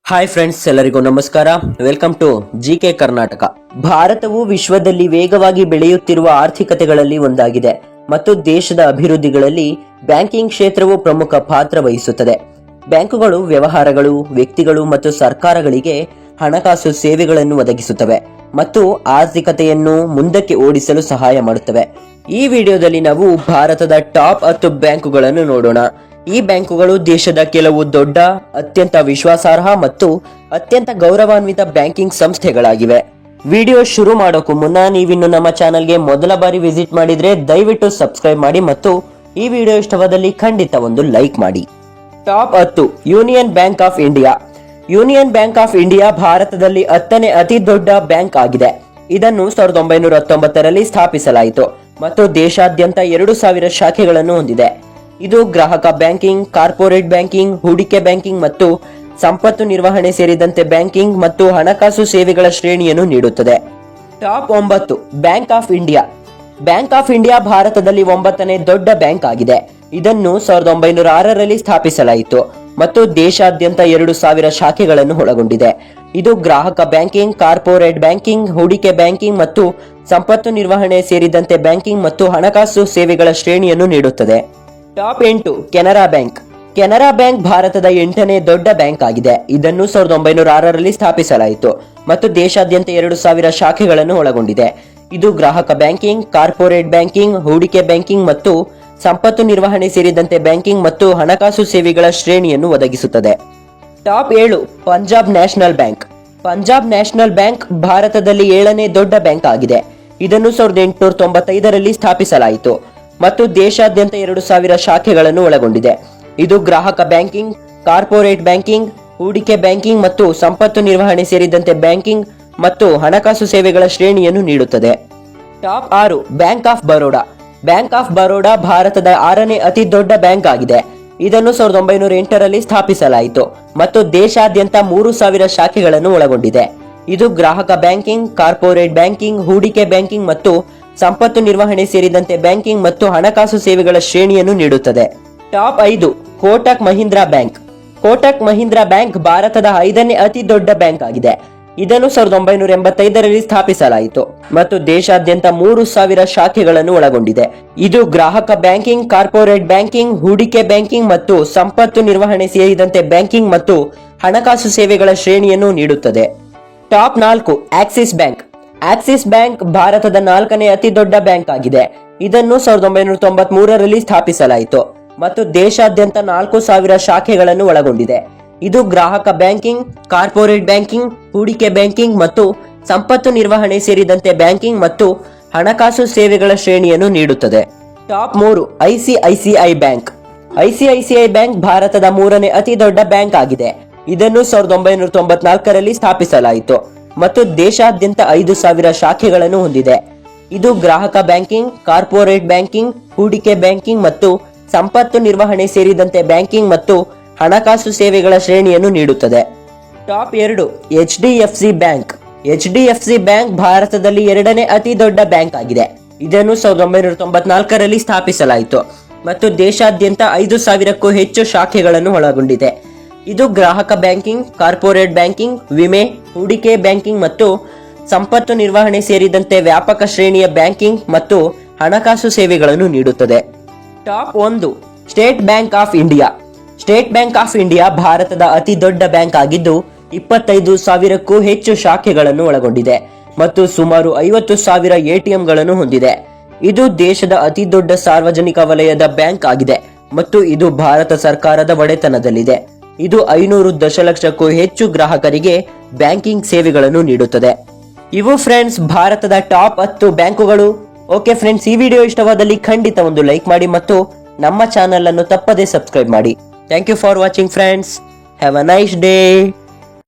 Hi friends, ಎಲ್ಲರಿಗೂ ನಮಸ್ಕಾರ. Welcome to GK Karnataka. ಭಾರತವು ವಿಶ್ವದಲ್ಲಿ ವೇಗವಾಗಿ ಬೆಳೆಯುತ್ತಿರುವ ಆರ್ಥಿಕತೆಗಳಲ್ಲಿ ಒಂದಾಗಿದೆ ಮತ್ತು ದೇಶದ ಅಭಿವೃದ್ಧಿಗಳಲ್ಲಿ ಬ್ಯಾಂಕಿಂಗ್ ಕ್ಷೇತ್ರವು ಪ್ರಮುಖ ಪಾತ್ರ ವಹಿಸುತ್ತದೆ. ಬ್ಯಾಂಕುಗಳು ವ್ಯವಹಾರಗಳು, ವ್ಯಕ್ತಿಗಳು ಮತ್ತು ಸರ್ಕಾರಗಳಿಗೆ ಹಣಕಾಸು ಸೇವೆಗಳನ್ನು ಒದಗಿಸುತ್ತವೆ ಮತ್ತು ಆರ್ಥಿಕತೆಯನ್ನು ಮುಂದಕ್ಕೆ ಓಡಿಸಲು ಸಹಾಯ ಮಾಡುತ್ತವೆ. ಈ ವಿಡಿಯೋದಲ್ಲಿ ನಾವು ಭಾರತದ ಟಾಪ್ 10 ಬ್ಯಾಂಕುಗಳನ್ನು ನೋಡೋಣ. ಈ ಬ್ಯಾಂಕುಗಳು ದೇಶದ ಕೆಲವು ದೊಡ್ಡ, ಅತ್ಯಂತ ವಿಶ್ವಾಸಾರ್ಹ ಮತ್ತು ಅತ್ಯಂತ ಗೌರವಾನ್ವಿತ ಬ್ಯಾಂಕಿಂಗ್ ಸಂಸ್ಥೆಗಳಾಗಿವೆ. ವಿಡಿಯೋ ಶುರು ಮಾಡೋಕ್ಕೂ ಮುನ್ನ ನೀವಿನ್ನು ನಮ್ಮ ಚಾನಲ್ಗೆ ಮೊದಲ ಬಾರಿ ವಿಸಿಟ್ ಮಾಡಿದ್ರೆ ದಯವಿಟ್ಟು ಸಬ್ಸ್ಕ್ರೈಬ್ ಮಾಡಿ ಮತ್ತು ಈ ವಿಡಿಯೋ ಇಷ್ಟವಾದಲ್ಲಿ ಖಂಡಿತ ಒಂದು ಲೈಕ್ ಮಾಡಿ. Top 10. Union bank of India. Union bank of India ಭಾರತದಲ್ಲಿ 10ನೇ ಅತಿ ದೊಡ್ಡ ಬ್ಯಾಂಕ್ ಆಗಿದೆ. ಇದನ್ನು 1919ರಲ್ಲಿ ಸ್ಥಾಪಿಸಲಾಯಿತು ಮತ್ತು ದೇಶಾದ್ಯಂತ 2000 ಶಾಖೆಗಳನ್ನು ಹೊಂದಿದೆ. ಇದು ಗ್ರಾಹಕ ಬ್ಯಾಂಕಿಂಗ್, ಕಾರ್ಪೊರೇಟ್ ಬ್ಯಾಂಕಿಂಗ್, ಹೂಡಿಕೆ ಬ್ಯಾಂಕಿಂಗ್ ಮತ್ತು ಸಂಪತ್ತು ನಿರ್ವಹಣೆ ಸೇರಿದಂತೆ ಬ್ಯಾಂಕಿಂಗ್ ಮತ್ತು ಹಣಕಾಸು ಸೇವೆಗಳ ಶ್ರೇಣಿಯನ್ನು ನೀಡುತ್ತದೆ. Top 9. Bank of India. Bank of India ಭಾರತದಲ್ಲಿ 9ನೇ ದೊಡ್ಡ ಬ್ಯಾಂಕ್ ಆಗಿದೆ. ಇದನ್ನು 1906ರಲ್ಲಿ ಸ್ಥಾಪಿಸಲಾಯಿತು ಮತ್ತು ದೇಶಾದ್ಯಂತ 2000 ಶಾಖೆಗಳನ್ನು ಒಳಗೊಂಡಿದೆ. ಇದು ಗ್ರಾಹಕ ಬ್ಯಾಂಕಿಂಗ್, ಕಾರ್ಪೊರೇಟ್ ಬ್ಯಾಂಕಿಂಗ್, ಹೂಡಿಕೆ ಬ್ಯಾಂಕಿಂಗ್ ಮತ್ತು ಸಂಪತ್ತು ನಿರ್ವಹಣೆ ಸೇರಿದಂತೆ ಬ್ಯಾಂಕಿಂಗ್ ಮತ್ತು ಹಣಕಾಸು ಸೇವೆಗಳ ಶ್ರೇಣಿಯನ್ನು ನೀಡುತ್ತದೆ. Top 8. Canara bank. Canara bank ಭಾರತದ 8ನೇ ದೊಡ್ಡ ಬ್ಯಾಂಕ್ ಆಗಿದೆ. ಇದನ್ನು 1906ರಲ್ಲಿ ಸ್ಥಾಪಿಸಲಾಯಿತು ಮತ್ತು ದೇಶಾದ್ಯಂತ 2000 ಶಾಖೆಗಳನ್ನು ಒಳಗೊಂಡಿದೆ. ಇದು ಗ್ರಾಹಕ ಬ್ಯಾಂಕಿಂಗ್, ಕಾರ್ಪೊರೇಟ್ ಬ್ಯಾಂಕಿಂಗ್, ಹೂಡಿಕೆ ಬ್ಯಾಂಕಿಂಗ್ ಮತ್ತು ಸಂಪತ್ತು ನಿರ್ವಹಣೆ ಸೇರಿದಂತೆ ಬ್ಯಾಂಕಿಂಗ್ ಮತ್ತು ಹಣಕಾಸು ಸೇವೆಗಳ ಶ್ರೇಣಿಯನ್ನು ಒದಗಿಸುತ್ತದೆ. Top 7. Punjab national bank. Punjab national bank ಭಾರತದಲ್ಲಿ 7ನೇ ದೊಡ್ಡ ಬ್ಯಾಂಕ್ ಆಗಿದೆ. ಇದನ್ನು 1895ರಲ್ಲಿ ಸ್ಥಾಪಿಸಲಾಯಿತು ಮತ್ತು ದೇಶಾದ್ಯಂತ 2000 ಶಾಖೆಗಳನ್ನು ಒಳಗೊಂಡಿದೆ. ಇದು ಗ್ರಾಹಕ ಬ್ಯಾಂಕಿಂಗ್, ಕಾರ್ಪೊರೇಟ್ ಬ್ಯಾಂಕಿಂಗ್, ಹೂಡಿಕೆ ಬ್ಯಾಂಕಿಂಗ್ ಮತ್ತು ಸಂಪತ್ತು ನಿರ್ವಹಣೆ ಸೇರಿದಂತೆ ಬ್ಯಾಂಕಿಂಗ್ ಮತ್ತು ಹಣಕಾಸು ಸೇವೆಗಳ ಶ್ರೇಣಿಯನ್ನು ನೀಡುತ್ತದೆ. Top 6. Bank of Baroda. Bank of Baroda ಭಾರತದ 6ನೇ ಅತಿ ದೊಡ್ಡ ಬ್ಯಾಂಕ್ ಆಗಿದೆ. ಇದನ್ನು 1908ರಲ್ಲಿ ಸ್ಥಾಪಿಸಲಾಯಿತು ಮತ್ತು ದೇಶಾದ್ಯಂತ 3000 ಶಾಖೆಗಳನ್ನು ಒಳಗೊಂಡಿದೆ. ಇದು ಗ್ರಾಹಕ ಬ್ಯಾಂಕಿಂಗ್, ಕಾರ್ಪೊರೇಟ್ ಬ್ಯಾಂಕಿಂಗ್, ಹೂಡಿಕೆ ಬ್ಯಾಂಕಿಂಗ್ ಮತ್ತು ಸಂಪತ್ತು ನಿರ್ವಹಣೆ ಸೇರಿದಂತೆ ಬ್ಯಾಂಕಿಂಗ್ ಮತ್ತು ಹಣಕಾಸು ಸೇವೆಗಳ ಶ್ರೇಣಿಯನ್ನು ನೀಡುತ್ತದೆ. Top 5. Kotak Mahindra bank. Kotak Mahindra bank ಭಾರತದ 5ನೇ ಅತಿ ದೊಡ್ಡ ಬ್ಯಾಂಕ್ ಆಗಿದೆ. ಇದನ್ನು 1985ರಲ್ಲಿ ಸ್ಥಾಪಿಸಲಾಯಿತು ಮತ್ತು ದೇಶಾದ್ಯಂತ 3000 ಶಾಖೆಗಳನ್ನು ಒಳಗೊಂಡಿದೆ. ಇದು ಗ್ರಾಹಕ ಬ್ಯಾಂಕಿಂಗ್, ಕಾರ್ಪೊರೇಟ್ ಬ್ಯಾಂಕಿಂಗ್, ಹೂಡಿಕೆ ಬ್ಯಾಂಕಿಂಗ್ ಮತ್ತು ಸಂಪತ್ತು ನಿರ್ವಹಣೆ ಸೇರಿದಂತೆ ಬ್ಯಾಂಕಿಂಗ್ ಮತ್ತು ಹಣಕಾಸು ಸೇವೆಗಳ ಶ್ರೇಣಿಯನ್ನು ನೀಡುತ್ತದೆ. Top 4. Axis bank. Axis bank ಭಾರತದ 4ನೇ ಅತಿ ದೊಡ್ಡ ಬ್ಯಾಂಕ್ ಆಗಿದೆ. ಇದನ್ನು 1993ರಲ್ಲಿ ಸ್ಥಾಪಿಸಲಾಯಿತು ಮತ್ತು ದೇಶಾದ್ಯಂತ 4000 ಶಾಖೆಗಳನ್ನು ಒಳಗೊಂಡಿದೆ. ಇದು ಗ್ರಾಹಕ ಬ್ಯಾಂಕಿಂಗ್, ಕಾರ್ಪೊರೇಟ್ ಬ್ಯಾಂಕಿಂಗ್, ಹೂಡಿಕೆ ಬ್ಯಾಂಕಿಂಗ್ ಮತ್ತು ಸಂಪತ್ತು ನಿರ್ವಹಣೆ ಸೇರಿದಂತೆ ಬ್ಯಾಂಕಿಂಗ್ ಮತ್ತು ಹಣಕಾಸು ಸೇವೆಗಳ ಶ್ರೇಣಿಯನ್ನು ನೀಡುತ್ತದೆ. Top 3. ICICI bank. ICICI bank ಭಾರತದ 3ನೇ ಅತಿ ದೊಡ್ಡ ಬ್ಯಾಂಕ್ ಆಗಿದೆ. ಇದನ್ನು 1994ರಲ್ಲಿ ಸ್ಥಾಪಿಸಲಾಯಿತು ಮತ್ತು ದೇಶಾದ್ಯಂತ 5000 ಶಾಖೆಗಳನ್ನು ಹೊಂದಿದೆ. ಇದು ಗ್ರಾಹಕ ಬ್ಯಾಂಕಿಂಗ್, ಕಾರ್ಪೊರೇಟ್ ಬ್ಯಾಂಕಿಂಗ್, ಹೂಡಿಕೆ ಬ್ಯಾಂಕಿಂಗ್ ಮತ್ತು ಸಂಪತ್ತು ನಿರ್ವಹಣೆ ಸೇರಿದಂತೆ ಬ್ಯಾಂಕಿಂಗ್ ಮತ್ತು ಹಣಕಾಸು ಸೇವೆಗಳ ಶ್ರೇಣಿಯನ್ನು ನೀಡುತ್ತದೆ. Top 2. HDFC bank. HDFC bank ಭಾರತದಲ್ಲಿ 2ನೇ ಅತಿ ದೊಡ್ಡ ಬ್ಯಾಂಕ್ ಆಗಿದೆ. ಇದನ್ನು 1994ರಲ್ಲಿ ಸ್ಥಾಪಿಸಲಾಯಿತು ಮತ್ತು ದೇಶಾದ್ಯಂತ 5000ಕ್ಕೂ ಹೆಚ್ಚು ಶಾಖೆಗಳನ್ನು ಒಳಗೊಂಡಿದೆ. ಇದು ಗ್ರಾಹಕ ಬ್ಯಾಂಕಿಂಗ್, ಕಾರ್ಪೊರೇಟ್ ಬ್ಯಾಂಕಿಂಗ್, ವಿಮೆ, ಹೂಡಿಕೆ ಬ್ಯಾಂಕಿಂಗ್ ಮತ್ತು ಸಂಪತ್ತು ನಿರ್ವಹಣೆ ಸೇರಿದಂತೆ ವ್ಯಾಪಕ ಶ್ರೇಣಿಯ ಬ್ಯಾಂಕಿಂಗ್ ಮತ್ತು ಹಣಕಾಸು ಸೇವೆಗಳನ್ನು ನೀಡುತ್ತದೆ. Top 1. State bank of India. State bank of India ಭಾರತದ ಅತಿ ದೊಡ್ಡ ಬ್ಯಾಂಕ್ ಆಗಿದ್ದು 25,000ಕ್ಕೂ ಹೆಚ್ಚು ಶಾಖೆಗಳನ್ನು ಒಳಗೊಂಡಿದೆ ಮತ್ತು ಸುಮಾರು 50,000 ATMಗಳನ್ನು ಹೊಂದಿದೆ. ಇದು ದೇಶದ ಅತಿ ದೊಡ್ಡ ಸಾರ್ವಜನಿಕ ವಲಯದ ಬ್ಯಾಂಕ್ ಆಗಿದೆ ಮತ್ತು ಇದು ಭಾರತ ಸರ್ಕಾರದ ಒಡೆತನದಲ್ಲಿದೆ. ಇದು 500 ದಶಲಕ್ಷಕ್ಕೂ ಹೆಚ್ಚು ಗ್ರಾಹಕರಿಗೆ ಬ್ಯಾಂಕಿಂಗ್ ಸೇವೆಗಳನ್ನು ನೀಡುತ್ತದೆ. ಇವು ಫ್ರೆಂಡ್ಸ್ ಭಾರತದ ಟಾಪ್ 10 ಬ್ಯಾಂಕುಗಳು. ಓಕೆ ಫ್ರೆಂಡ್ಸ್, ಈ ವಿಡಿಯೋ ಇಷ್ಟವಾದಲ್ಲಿ ಖಂಡಿತ ಒಂದು ಲೈಕ್ ಮಾಡಿ ಮತ್ತು ನಮ್ಮ ಚಾನಲ್ ಅನ್ನು ತಪ್ಪದೇ ಸಬ್ಸ್ಕ್ರೈಬ್ ಮಾಡಿ. Thank you for watching friends. Have a nice day.